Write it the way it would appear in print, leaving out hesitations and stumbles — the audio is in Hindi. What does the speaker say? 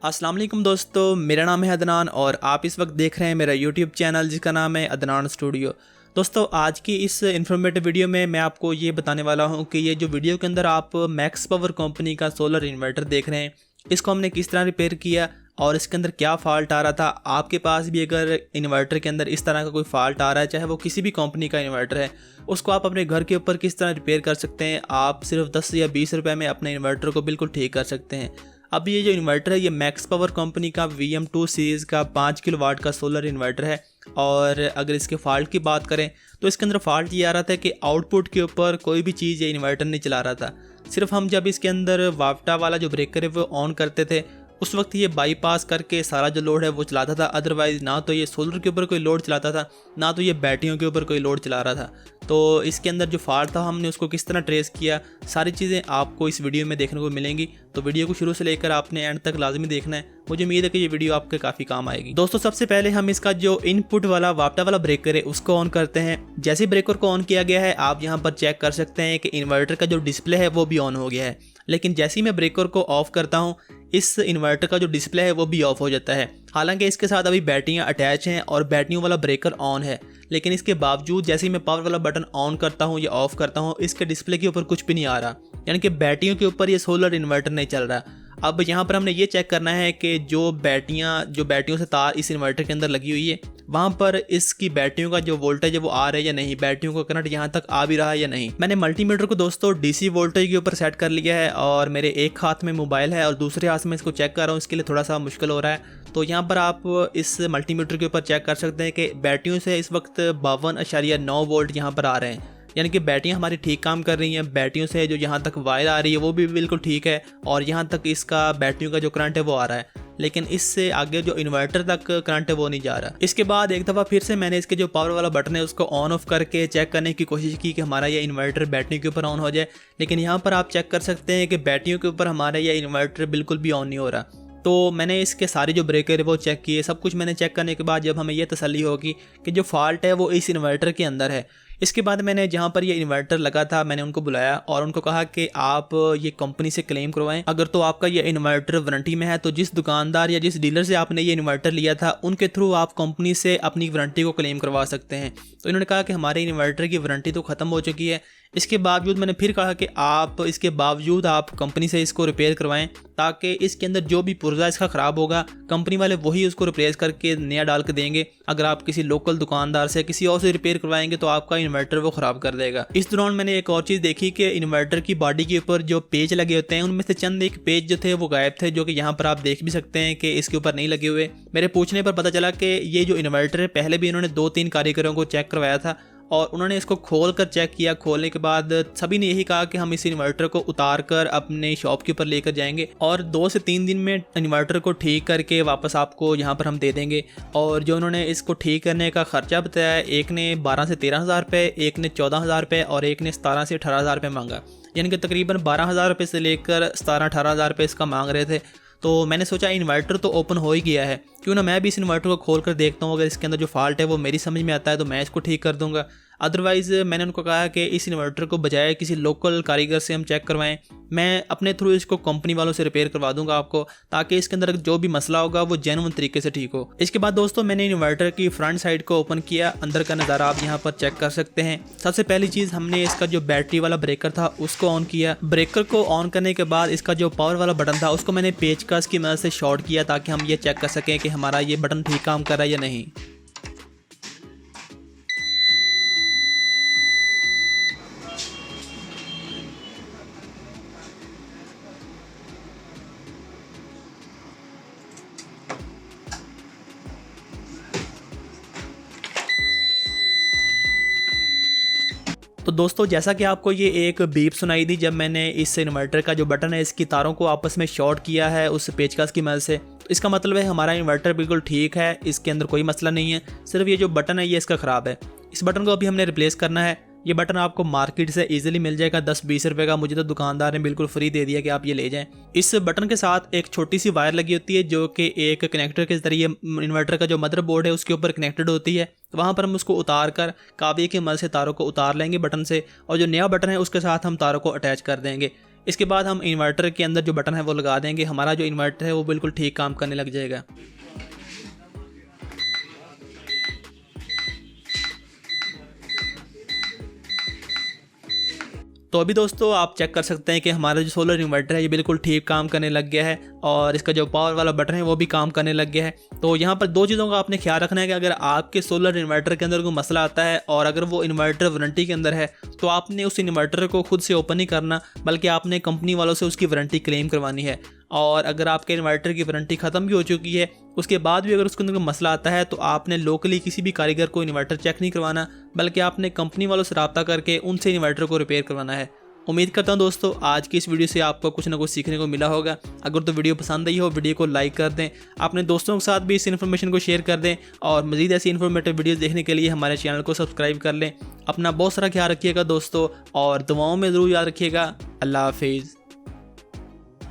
अस्सलाम वालेकुम दोस्तों, मेरा नाम है अदनान और आप इस वक्त देख रहे हैं मेरा यूट्यूब चैनल जिसका नाम है अदनान स्टूडियो। दोस्तों, आज की इस इन्फॉर्मेटिव वीडियो में मैं आपको ये बताने वाला हूँ कि ये जो वीडियो के अंदर आप मैक्स पावर कंपनी का सोलर इन्वर्टर देख रहे हैं, इसको हमने किस तरह रिपेयर किया और इसके अंदर क्या फ़ाल्ट आ रहा था। आपके पास भी अगर इन्वर्टर के अंदर इस तरह का कोई फ़ाल्ट आ रहा है, चाहे वो किसी भी कंपनी का इन्वर्टर है, उसको आप अपने घर के ऊपर किस तरह रिपेयर कर सकते हैं। आप सिर्फ 10 या 20 रुपये में अपने इन्वर्टर को बिल्कुल ठीक कर सकते हैं। अब ये जो इन्वर्टर है, ये मैक्स पावर कंपनी का VM2 सीरीज़ का 5 किलोवाट का सोलर इन्वर्टर है। और अगर इसके फ़ाल्ट की बात करें तो इसके अंदर फ़ाल्ट ये आ रहा था कि आउटपुट के ऊपर कोई भी चीज़ ये इन्वर्टर नहीं चला रहा था। सिर्फ हम जब इसके अंदर वाफ्टा वाला जो ब्रेकर है वो ऑन करते थे, उस वक्त ये बाईपास करके सारा जो लोड है वो चलाता था। अदरवाइज़ ना तो ये सोलर के ऊपर कोई लोड चलाता था, ना तो ये बैटरियों के ऊपर कोई लोड चला रहा था। तो इसके अंदर जो फॉल्ट था, हमने उसको किस तरह ट्रेस किया, सारी चीज़ें आपको इस वीडियो में देखने को मिलेंगी। तो वीडियो को शुरू से लेकर आपने एंड तक लाजमी देखना है। मुझे उम्मीद है कि ये वीडियो आपके काफ़ी काम आएगी। दोस्तों, सबसे पहले हम इसका जो इनपुट वाला वाफ्टा वाला ब्रेकर है उसको ऑन करते हैं। जैसे ब्रेकर को ऑन किया गया है, आप यहाँ पर चेक कर सकते हैं कि इन्वर्टर का जो डिस्प्ले है वो भी ऑन हो गया है। लेकिन जैसे ही मैं ब्रेकर को ऑफ करता हूँ, इस इन्वर्टर का जो डिस्प्ले है वो भी ऑफ हो जाता है। हालांकि इसके साथ अभी बैटरियाँ अटैच हैं और बैटरियों वाला ब्रेकर ऑन है, लेकिन इसके बावजूद जैसे ही मैं पावर वाला बटन ऑन करता हूँ या ऑफ करता हूँ, इसके डिस्प्ले के ऊपर कुछ भी नहीं आ रहा, यानी कि बैटरियों के ऊपर ये सोलर इन्वर्टर नहीं चल रहा। अब यहाँ पर हमने ये चेक करना है कि जो बैटरियों से तार इस इन्वर्टर के अंदर लगी हुई है, वहाँ पर इसकी बैटरियों का जो वोल्टेज है वो आ रहा है या नहीं, बैटरियों का करंट यहाँ तक आ भी रहा है या नहीं। मैंने मल्टीमीटर को दोस्तों DC वोल्टेज के ऊपर सेट कर लिया है और मेरे एक हाथ में मोबाइल है और दूसरे हाथ में इसको चेक कर रहा हूँ, इसके लिए थोड़ा सा मुश्किल हो रहा है। तो यहाँ पर आप इस मल्टीमीटर के ऊपर चेक कर सकते हैं कि बैटरियों से इस वक्त 52.9 वोल्ट यहाँ पर आ रहे हैं, यानी कि बैटरियाँ हमारी ठीक काम कर रही हैं। बैटरियों से जो यहाँ तक वायर आ रही है वो भी बिल्कुल ठीक है और यहाँ तक इसका बैटरियों का जो करंट है वो आ रहा है, लेकिन इससे आगे जो इन्वर्टर तक करंट है वो नहीं जा रहा। इसके बाद एक दफ़ा फिर से मैंने इसके जो पावर वाला बटन है उसको ऑन ऑफ करके चेक करने की कोशिश की कि हमारा ये इन्वर्टर बैटरी के ऊपर ऑन हो जाए, लेकिन यहाँ पर आप चेक कर सकते हैं कि बैटरियों के ऊपर हमारा ये इन्वर्टर बिल्कुल भी ऑन नहीं हो रहा। तो मैंने इसके सारे जो ब्रेकर है वो चेक किए। सब कुछ मैंने चेक करने के बाद जब हमें यह तसल्ली होगी कि जो फॉल्ट है वो इस इन्वर्टर के अंदर है, इसके बाद मैंने जहाँ पर ये इन्वर्टर लगा था मैंने उनको बुलाया और उनको कहा कि आप ये कंपनी से क्लेम करवाएं। अगर तो आपका ये इन्वर्टर वारंटी में है तो जिस दुकानदार या जिस डीलर से आपने ये इन्वर्टर लिया था उनके थ्रू आप कंपनी से अपनी वारंटी को क्लेम करवा सकते हैं। तो इन्होंने कहा कि हमारे इन्वर्टर की वारंटी तो ख़त्म हो चुकी है। इसके बावजूद मैंने फिर कहा कि आप कंपनी से इसको रिपेयर करवाएं, ताकि इसके अंदर जो भी पुर्जा इसका ख़राब होगा कंपनी वाले वही उसको रिप्लेस करके नया डाल के देंगे। अगर आप किसी लोकल दुकानदार से किसी और से रिपेयर करवाएंगे तो आपका इन्वर्टर वो ख़राब कर देगा। इस दौरान मैंने एक और चीज़ देखी कि इन्वर्टर की बॉडी के ऊपर जो पेज लगे होते हैं उनमें से चंद एक पेज जो थे वो गायब थे, जो कि यहाँ पर आप देख भी सकते हैं कि इसके ऊपर नहीं लगे हुए। मेरे पूछने पर पता चला कि ये जो इन्वर्टर है पहले भी इन्होंने 2-3 कारीगरों को चेक करवाया था और उन्होंने इसको खोल कर चेक किया। खोलने के बाद सभी ने यही कहा कि हम इस इन्वर्टर को उतार कर अपने शॉप के ऊपर लेकर जाएंगे और 2 से 3 दिन में इन्वर्टर को ठीक करके वापस आपको यहाँ पर हम दे देंगे। और जो उन्होंने इसको ठीक करने का ख़र्चा बताया, एक ने 12 से 13 हज़ार रुपये, एक ने 14 हज़ार रुपये और एक ने 17 से 18 हज़ार रुपये मांगा, यानी कि तकरीबन 12 हज़ार रुपये से लेकर 17-18 हज़ार रुपये इसका मांग रहे थे। तो मैंने सोचा इन्वर्टर तो ओपन हो ही गया है, क्यों ना मैं भी इस इन्वर्टर को खोल कर देखता हूँ। अगर इसके अंदर जो फॉल्ट है वो मेरी समझ में आता है तो मैं इसको ठीक कर दूंगा। अदरवाइज़ मैंने उनको कहा कि इस इन्वर्टर को बजाय किसी लोकल कारीगर से हम चेक करवाएं, मैं अपने थ्रू इसको कंपनी वालों से रिपेयर करवा दूंगा आपको, ताकि इसके अंदर जो भी मसला होगा वो जेन्युइन तरीके से ठीक हो। इसके बाद दोस्तों मैंने इन्वर्टर की फ्रंट साइड को ओपन किया। अंदर का नज़ारा आप यहाँ पर चेक कर सकते हैं। सबसे पहली चीज़, हमने इसका जो बैटरी वाला ब्रेकर था उसको ऑन किया। ब्रेकर को ऑन करने के बाद इसका जो पावर वाला बटन था उसको मैंने पेचकस की मदद से शॉर्ट किया, ताकि हम ये चेक कर सकें कि हमारा ये बटन ठीक काम कर रहा है या नहीं। तो दोस्तों, जैसा कि आपको ये एक बीप सुनाई दी जब मैंने इस इन्वर्टर का जो बटन है इसकी तारों को आपस में शॉर्ट किया है उस पेचकस की मदद से, तो इसका मतलब है हमारा इन्वर्टर बिल्कुल ठीक है, इसके अंदर कोई मसला नहीं है। सिर्फ ये जो बटन है ये इसका ख़राब है। इस बटन को अभी हमने रिप्लेस करना है। ये बटन आपको मार्केट से इजीली मिल जाएगा 10-20 रुपये का। मुझे तो दुकानदार ने बिल्कुल फ्री दे दिया कि आप ये ले जाएं। इस बटन के साथ एक छोटी सी वायर लगी होती है जो कि एक कनेक्टर के जरिए इन्वर्टर का जो मदरबोर्ड है उसके ऊपर कनेक्टेड होती है। तो वहाँ पर हम उसको उतार कर कावे की मदद से तारों को उतार लेंगे बटन से, और जो नया बटन है उसके साथ हम तारों को अटैच कर देंगे। इसके बाद हम इन्वर्टर के अंदर जो बटन है वो लगा देंगे, हमारा जो इन्वर्टर है वो बिल्कुल ठीक काम करने लग जाएगा। तो अभी दोस्तों आप चेक कर सकते हैं कि हमारा जो सोलर इन्वर्टर है ये बिल्कुल ठीक काम करने लग गया है और इसका जो पावर वाला बटन है वो भी काम करने लग गया है। तो यहाँ पर दो चीज़ों का आपने ख्याल रखना है कि अगर आपके सोलर इन्वर्टर के अंदर कोई मसला आता है और अगर वो इन्वर्टर वारंटी के अंदर है तो आपने उस इन्वर्टर को खुद से ओपन नहीं करना, बल्कि आपने कंपनी वालों से उसकी वारंटी क्लेम करवानी है। और अगर आपके इन्वर्टर की वारंटी ख़त्म भी हो चुकी है उसके बाद भी अगर उसके अंदर कोई मसला आता है तो आपने लोकली किसी भी कारीगर को इन्वर्टर चेक नहीं करवाना, बल्कि आपने कंपनी वालों से रब्ता करके उनसे इन्वर्टर को रिपेयर करवाना है। उम्मीद करता हूं दोस्तों आज की इस वीडियो से आपको कुछ ना कुछ सीखने को मिला होगा। अगर तो वीडियो पसंद आई हो वीडियो को लाइक कर दें, अपने दोस्तों के साथ भी इस इन्फॉर्मेशन को शेयर कर दें और मज़ीद ऐसी इन्फॉर्मेटिव वीडियोस देखने के लिए हमारे चैनल को सब्सक्राइब कर लें। अपना बहुत सारा ख्याल रखिएगा दोस्तों और दुआओं में ज़रूर याद रखिएगा। अल्लाह हाफिज़।